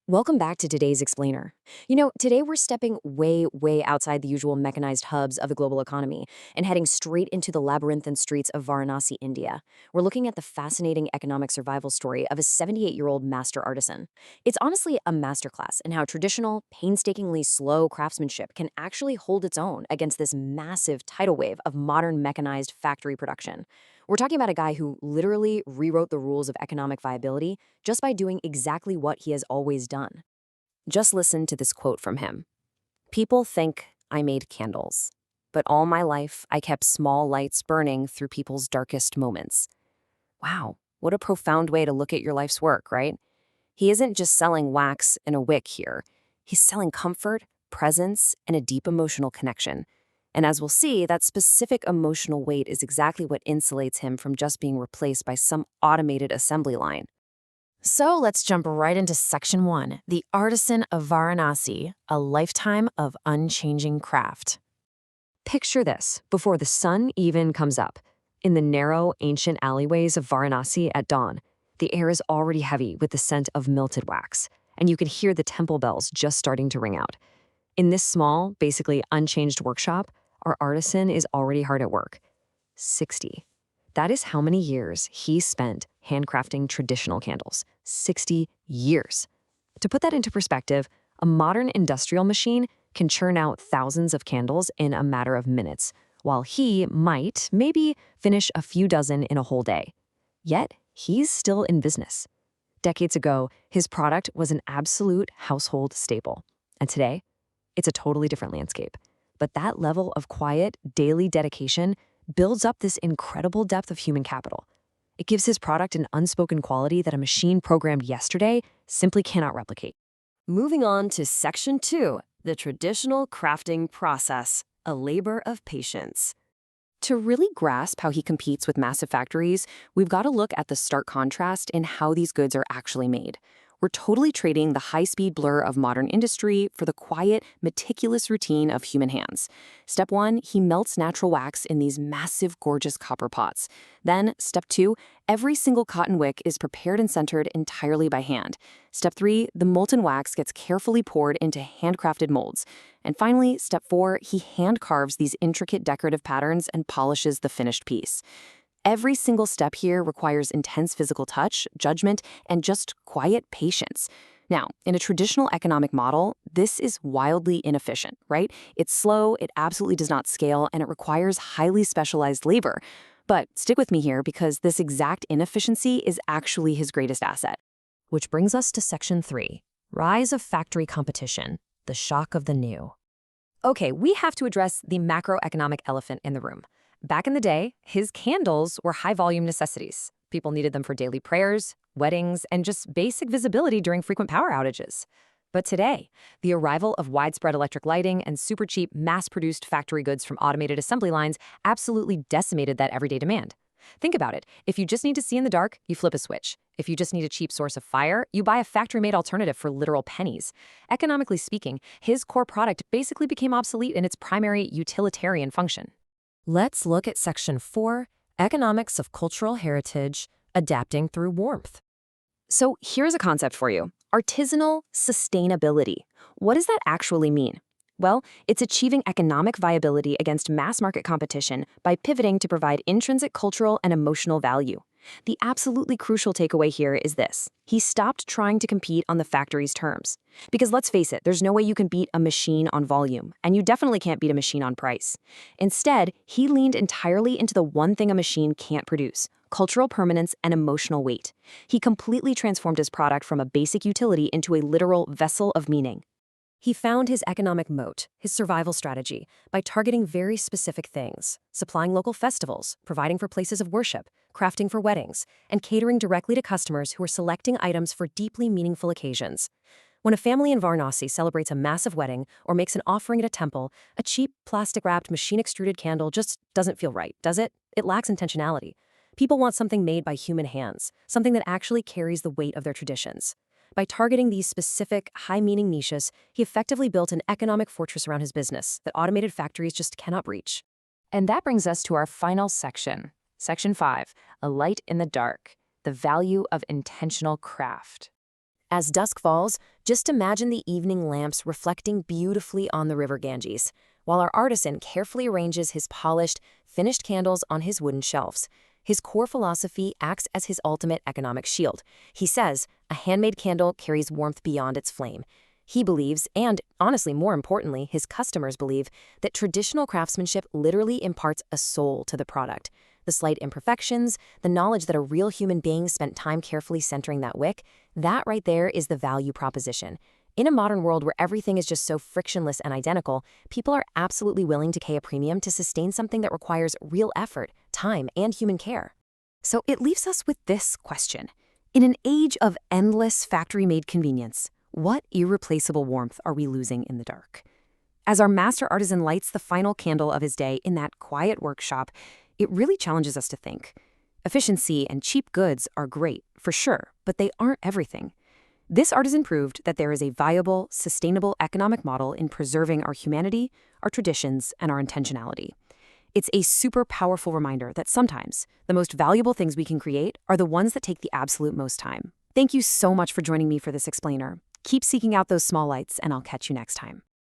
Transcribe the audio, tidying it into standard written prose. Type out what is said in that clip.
Welcome back to today's Explainer. Today we're stepping way outside the usual mechanized hubs of the global economy and heading straight into the labyrinthine streets of Varanasi, India. We're looking at the fascinating economic survival story of a 78-year-old master artisan. It's honestly a masterclass in how traditional, painstakingly slow craftsmanship can actually hold its own against this massive tidal wave of modern mechanized factory production. We're talking about a guy who literally rewrote the rules of economic viability just by doing exactly what he has always done. Just listen to this quote from him. "People think I made candles, but all my life I kept small lights burning through people's darkest moments." Wow, what a profound way to look at your life's work, right? He isn't just selling wax and a wick here. He's selling comfort, presence, and a deep emotional connection. And as we'll see, that specific emotional weight is exactly what insulates him from just being replaced by some automated assembly line. So let's jump right into Section 1, The Artisan of Varanasi, a lifetime of unchanging craft. Picture this, before the sun even comes up. In the narrow, ancient alleyways of Varanasi at dawn, the air is already heavy with the scent of melted wax, and you can hear the temple bells just starting to ring out. In this small, basically unchanged workshop, our artisan is already hard at work. 60. That is how many years he spent handcrafting traditional candles. 60 years. To put that into perspective, a modern industrial machine can churn out thousands of candles in a matter of minutes, while he might, maybe, finish a few dozen in a whole day. Yet, he's still in business. Decades ago, his product was an absolute household staple. And today, it's a totally different landscape. But that level of quiet, daily dedication builds up this incredible depth of human capital. It gives his product an unspoken quality that a machine programmed yesterday simply cannot replicate. Moving on to Section 2, the traditional crafting process, a labor of patience. To really grasp how he competes with massive factories, we've got to look at the stark contrast in how these goods are actually made. We're totally trading the high-speed blur of modern industry for the quiet, meticulous routine of human hands. Step 1, he melts natural wax in these massive, gorgeous copper pots. Then, Step 2, every single cotton wick is prepared and centered entirely by hand. Step 3, the molten wax gets carefully poured into handcrafted molds. And finally, Step 4, he hand carves these intricate decorative patterns and polishes the finished piece. Every single step here requires intense physical touch, judgment, and just quiet patience. Now, in a traditional economic model, this is wildly inefficient, right? It's slow, it absolutely does not scale, and it requires highly specialized labor. But stick with me here because this exact inefficiency is actually his greatest asset. Which brings us to Section 3, Rise of Factory Competition, the Shock of the New. Okay, we have to address the macroeconomic elephant in the room. Back in the day, his candles were high-volume necessities. People needed them for daily prayers, weddings, and just basic visibility during frequent power outages. But today, the arrival of widespread electric lighting and super cheap, mass-produced factory goods from automated assembly lines absolutely decimated that everyday demand. Think about it. If you just need to see in the dark, you flip a switch. If you just need a cheap source of fire, you buy a factory-made alternative for literal pennies. Economically speaking, his core product basically became obsolete in its primary utilitarian function. Let's look at Section 4, Economics of Cultural Heritage, Adapting Through Warmth. So here's a concept for you. Artisanal sustainability. What does that actually mean? Well, it's achieving economic viability against mass market competition by pivoting to provide intrinsic cultural and emotional value. The absolutely crucial takeaway here is this. He stopped trying to compete on the factory's terms. Because let's face it, there's no way you can beat a machine on volume, and you definitely can't beat a machine on price. Instead, he leaned entirely into the one thing a machine can't produce: cultural permanence and emotional weight. He completely transformed his product from a basic utility into a literal vessel of meaning. He found his economic moat, his survival strategy, by targeting very specific things: supplying local festivals, providing for places of worship, crafting for weddings, and catering directly to customers who are selecting items for deeply meaningful occasions. When a family in Varanasi celebrates a massive wedding or makes an offering at a temple, a cheap, plastic-wrapped, machine-extruded candle just doesn't feel right, does it? It lacks intentionality. People want something made by human hands, something that actually carries the weight of their traditions. By targeting these specific, high-meaning niches, he effectively built an economic fortress around his business that automated factories just cannot reach. And that brings us to our final section, Section 5, A Light in the Dark, the Value of Intentional Craft. As dusk falls, just imagine the evening lamps reflecting beautifully on the river Ganges, while our artisan carefully arranges his polished, finished candles on his wooden shelves. His core philosophy acts as his ultimate economic shield. He says, a handmade candle carries warmth beyond its flame. He believes, and honestly, more importantly, his customers believe, that traditional craftsmanship literally imparts a soul to the product. The slight imperfections, the knowledge that a real human being spent time carefully centering that wick, that right there is the value proposition. In a modern world where everything is just so frictionless and identical, people are absolutely willing to pay a premium to sustain something that requires real effort, time, and human care. So it leaves us with this question. In an age of endless factory-made convenience, what irreplaceable warmth are we losing in the dark? As our master artisan lights the final candle of his day in that quiet workshop, it really challenges us to think. Efficiency and cheap goods are great, for sure, but they aren't everything. This artisan proved that there is a viable, sustainable economic model in preserving our humanity, our traditions, and our intentionality. It's a super powerful reminder that sometimes the most valuable things we can create are the ones that take the absolute most time. Thank you so much for joining me for this explainer. Keep seeking out those small lights, and I'll catch you next time.